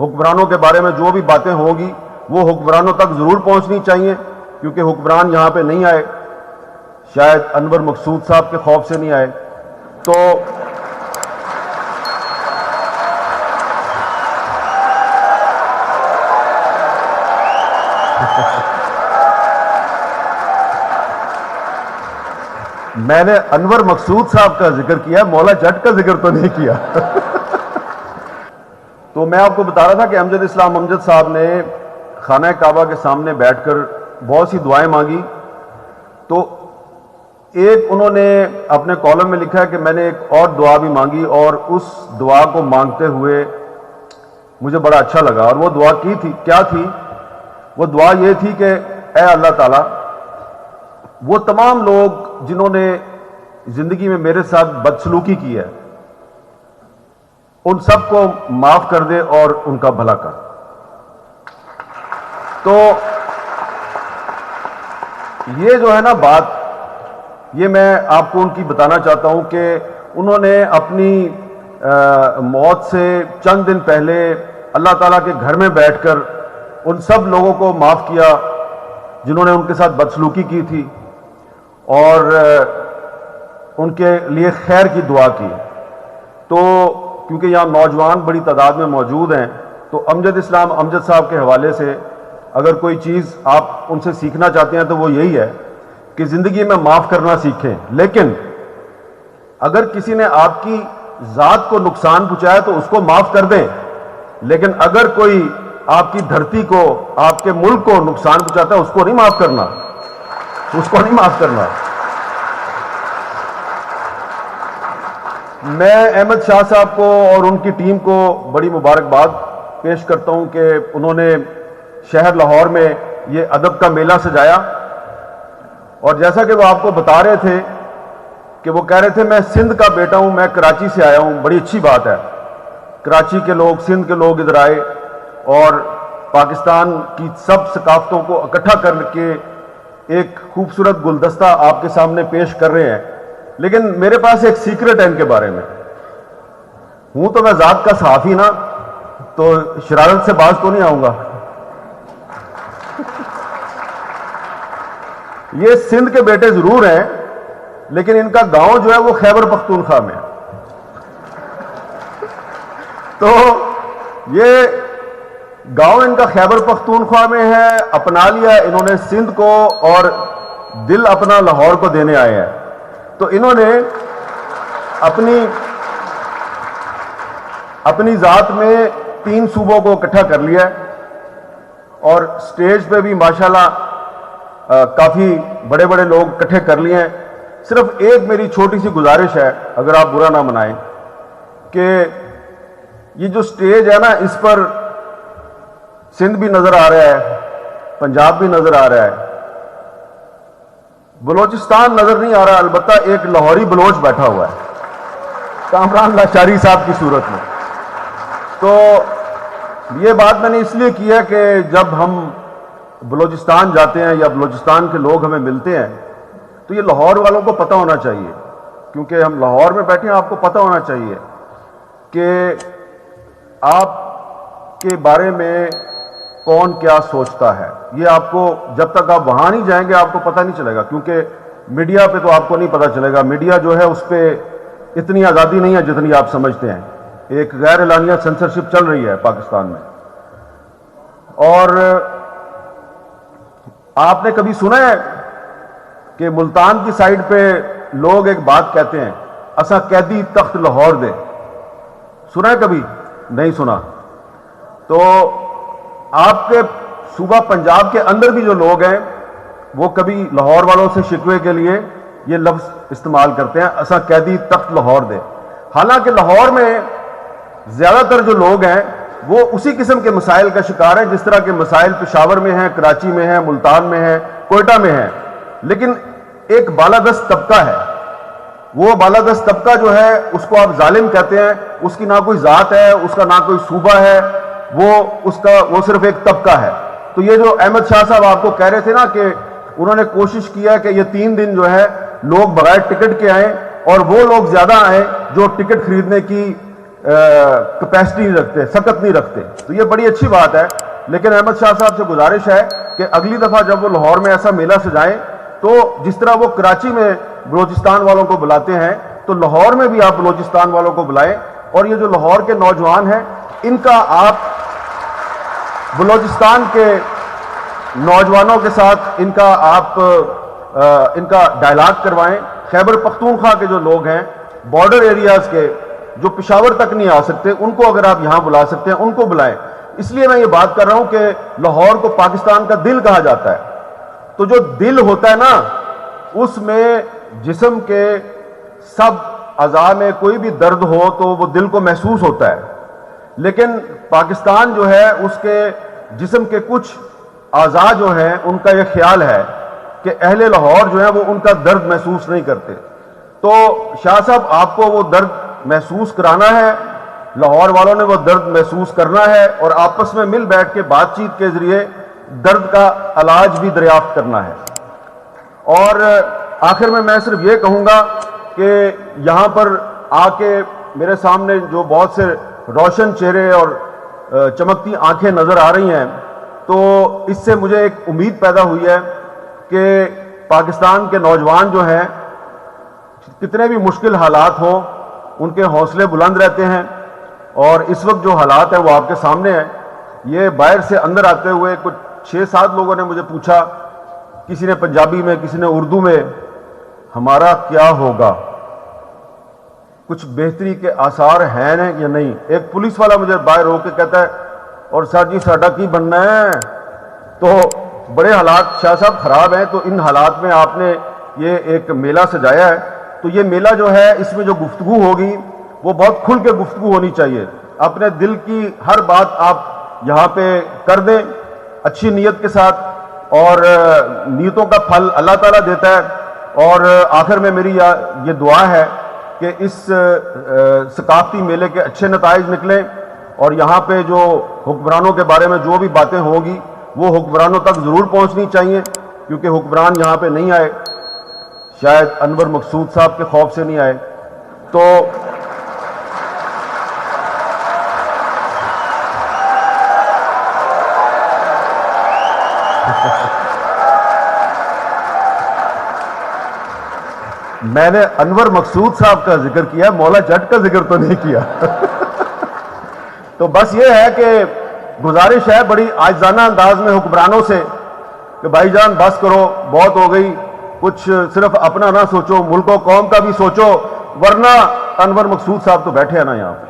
حکمرانوں کے بارے میں جو بھی باتیں ہوں گی وہ حکمرانوں تک ضرور پہنچنی چاہیے، کیونکہ حکمران یہاں پہ نہیں آئے، شاید انور مقصود صاحب کے خوف سے نہیں آئے، تو میں نے انور مقصود صاحب کا ذکر کیا، مولا جٹ کا ذکر تو نہیں کیا۔ تو میں آپ کو بتا رہا تھا کہ امجد اسلام امجد صاحب نے خانہ کعبہ کے سامنے بیٹھ کر بہت سی دعائیں مانگی، تو ایک انہوں نے اپنے کالم میں لکھا ہے کہ میں نے ایک اور دعا بھی مانگی، اور اس دعا کو مانگتے ہوئے مجھے بڑا اچھا لگا، اور وہ دعا کیا تھی؟ وہ دعا یہ تھی کہ اے اللہ تعالیٰ، وہ تمام لوگ جنہوں نے زندگی میں میرے ساتھ بدسلوکی کی ہے ان سب کو معاف کر دے اور ان کا بھلا کر۔ تو یہ جو ہے نا بات، یہ میں آپ کو ان کی بتانا چاہتا ہوں کہ انہوں نے اپنی موت سے چند دن پہلے اللہ تعالیٰ کے گھر میں بیٹھ کر ان سب لوگوں کو معاف کیا جنہوں نے ان کے ساتھ بدسلوکی کی تھی، اور ان کے لیے خیر کی دعا کی۔ تو کیونکہ یہاں نوجوان بڑی تعداد میں موجود ہیں، تو امجد اسلام امجد صاحب کے حوالے سے اگر کوئی چیز آپ ان سے سیکھنا چاہتے ہیں تو وہ یہی ہے کہ زندگی میں معاف کرنا سیکھیں، لیکن اگر کسی نے آپ کی ذات کو نقصان پہنچایا تو اس کو معاف کر دیں، لیکن اگر کوئی آپ کی دھرتی کو، آپ کے ملک کو نقصان پہنچاتا ہے اس کو نہیں معاف کرنا، اس کو نہیں معاف کرنا۔ میں احمد شاہ صاحب کو اور ان کی ٹیم کو بڑی مبارکباد پیش کرتا ہوں کہ انہوں نے شہر لاہور میں یہ ادب کا میلہ سجایا، اور جیسا کہ وہ آپ کو بتا رہے تھے کہ وہ کہہ رہے تھے میں سندھ کا بیٹا ہوں، میں کراچی سے آیا ہوں، بڑی اچھی بات ہے، کراچی کے لوگ، سندھ کے لوگ ادھر آئے اور پاکستان کی سب ثقافتوں کو اکٹھا کر کے ایک خوبصورت گلدستہ آپ کے سامنے پیش کر رہے ہیں۔ لیکن میرے پاس ایک سیکرٹ ہے ان کے بارے میں، ہوں تو میں ذات کا صحافی نا، تو شرارت سے باز تو نہیں آؤں گا۔ یہ سندھ کے بیٹے ضرور ہیں، لیکن ان کا گاؤں جو ہے وہ خیبر پختونخوا میں ہے۔ تو یہ گاؤں ان کا خیبر پختونخوا میں ہے، اپنا لیا انہوں نے سندھ کو، اور دل اپنا لاہور کو دینے آئے ہیں۔ تو انہوں نے اپنی ذات میں 3 صوبوں کو اکٹھا کر لیا ہے، اور سٹیج پہ بھی ماشاءاللہ کافی بڑے بڑے لوگ اکٹھے کر لیے ہیں۔ صرف ایک میری چھوٹی سی گزارش ہے، اگر آپ برا نہ منائیں، کہ یہ جو سٹیج ہے نا، اس پر سندھ بھی نظر آ رہا ہے، پنجاب بھی نظر آ رہا ہے، بلوچستان نظر نہیں آ رہا، البتہ ایک لاہوری بلوچ بیٹھا ہوا ہے کامران لاشاری صاحب کی صورت میں۔ تو یہ بات میں نے اس لیے کی ہے کہ جب ہم بلوچستان جاتے ہیں یا بلوچستان کے لوگ ہمیں ملتے ہیں تو یہ لاہور والوں کو پتہ ہونا چاہیے، کیونکہ ہم لاہور میں بیٹھے ہیں، آپ کو پتہ ہونا چاہیے کہ آپ کے بارے میں کون کیا سوچتا ہے۔ یہ آپ کو جب تک آپ وہاں نہیں جائیں گے آپ کو پتہ نہیں چلے گا، کیونکہ میڈیا پہ تو آپ کو نہیں پتہ چلے گا، میڈیا جو ہے اس پہ اتنی آزادی نہیں ہے جتنی آپ سمجھتے ہیں، ایک غیر اعلانیہ سینسرشپ چل رہی ہے پاکستان میں۔ اور آپ نے کبھی سنا ہے کہ ملتان کی سائیڈ پہ لوگ ایک بات کہتے ہیں، اسا قیدی تخت لاہور دے؟ سنا ہے کبھی؟ نہیں سنا۔ تو آپ کے صوبہ پنجاب کے اندر بھی جو لوگ ہیں وہ کبھی لاہور والوں سے شکوے کے لیے یہ لفظ استعمال کرتے ہیں، اسا قیدی تخت لاہور دے۔ حالانکہ لاہور میں زیادہ تر جو لوگ ہیں وہ اسی قسم کے مسائل کا شکار ہیں جس طرح کے مسائل پشاور میں ہیں، کراچی میں ہیں، ملتان میں ہیں، کوئٹہ میں ہیں، لیکن ایک بالادست طبقہ ہے۔ وہ بالادست طبقہ جو ہے اس کو آپ ظالم کہتے ہیں، اس کی نہ کوئی ذات ہے، اس کا نہ کوئی صوبہ ہے، وہ صرف ایک طبقہ ہے۔ تو یہ جو احمد شاہ صاحب آپ کو کہہ رہے تھے نا کہ انہوں نے کوشش کیا کہ یہ 3 دن جو ہے لوگ بغیر ٹکٹ کے آئیں، اور وہ لوگ زیادہ آئیں جو ٹکٹ خریدنے کی کیپیسٹی نہیں رکھتے، سکت نہیں رکھتے، تو یہ بڑی اچھی بات ہے۔ لیکن احمد شاہ صاحب سے گزارش ہے کہ اگلی دفعہ جب وہ لاہور میں ایسا میلہ سجائیں تو جس طرح وہ کراچی میں بلوچستان والوں کو بلاتے ہیں تو لاہور میں بھی آپ بلوچستان والوں کو بلائیں، اور یہ جو لاہور کے نوجوان ہیں ان کا آپ بلوچستان کے نوجوانوں کے ساتھ ان کا ڈائلاگ کروائیں۔ خیبر پختونخوا کے جو لوگ ہیں بارڈر ایریاز کے جو پشاور تک نہیں آ سکتے، ان کو اگر آپ یہاں بلا سکتے ہیں ان کو بلائیں۔ اس لیے میں یہ بات کر رہا ہوں کہ لاہور کو پاکستان کا دل کہا جاتا ہے، تو جو دل ہوتا ہے نا اس میں جسم کے سب اعضاء میں کوئی بھی درد ہو تو وہ دل کو محسوس ہوتا ہے، لیکن پاکستان جو ہے اس کے جسم کے کچھ اعضاء جو ہیں ان کا یہ خیال ہے کہ اہل لاہور جو ہیں وہ ان کا درد محسوس نہیں کرتے۔ تو شاہ صاحب آپ کو وہ درد محسوس کرانا ہے، لاہور والوں نے وہ درد محسوس کرنا ہے، اور آپس میں مل بیٹھ کے بات چیت کے ذریعے درد کا علاج بھی دریافت کرنا ہے۔ اور آخر میں صرف یہ کہوں گا کہ یہاں پر آ کے میرے سامنے جو بہت سے روشن چہرے اور چمکتی آنکھیں نظر آ رہی ہیں، تو اس سے مجھے ایک امید پیدا ہوئی ہے کہ پاکستان کے نوجوان جو ہیں کتنے بھی مشکل حالات ہوں ان کے حوصلے بلند رہتے ہیں، اور اس وقت جو حالات ہیں وہ آپ کے سامنے ہیں۔ یہ باہر سے اندر آتے ہوئے کچھ 6-7 لوگوں نے مجھے پوچھا، کسی نے پنجابی میں، کسی نے اردو میں، ہمارا کیا ہوگا، کچھ بہتری کے آثار ہیں یا نہیں۔ ایک پولیس والا مجھے باہر ہو کے کہتا ہے اور سر جی ساڈا کی بننا ہے۔ تو بڑے حالات شاہ صاحب خراب ہیں، تو ان حالات میں آپ نے یہ ایک میلہ سجایا ہے، تو یہ میلہ جو ہے اس میں جو گفتگو ہوگی وہ بہت کھل کے گفتگو ہونی چاہیے۔ اپنے دل کی ہر بات آپ یہاں پہ کر دیں اچھی نیت کے ساتھ، اور نیتوں کا پھل اللہ تعالیٰ دیتا ہے۔ اور آخر میں میری یہ دعا ہے کہ اس ثقافتی میلے کے اچھے نتائج نکلیں، اور یہاں پہ جو حکمرانوں کے بارے میں جو بھی باتیں ہوں گی وہ حکمرانوں تک ضرور پہنچنی چاہیے، کیونکہ حکمران یہاں پہ نہیں آئے، شاید انور مقصود صاحب کے خوف سے نہیں آئے۔ تو میں نے انور مقصود صاحب کا ذکر کیا، مولا جٹ کا ذکر تو نہیں کیا۔ تو بس یہ ہے کہ گزارش ہے بڑی عاجزانہ انداز میں حکمرانوں سے کہ بھائی جان بس کرو، بہت ہو گئی، کچھ صرف اپنا نہ سوچو، ملک و قوم کا بھی سوچو، ورنہ انور مقصود صاحب تو بیٹھے ہیں نا یہاں پہ۔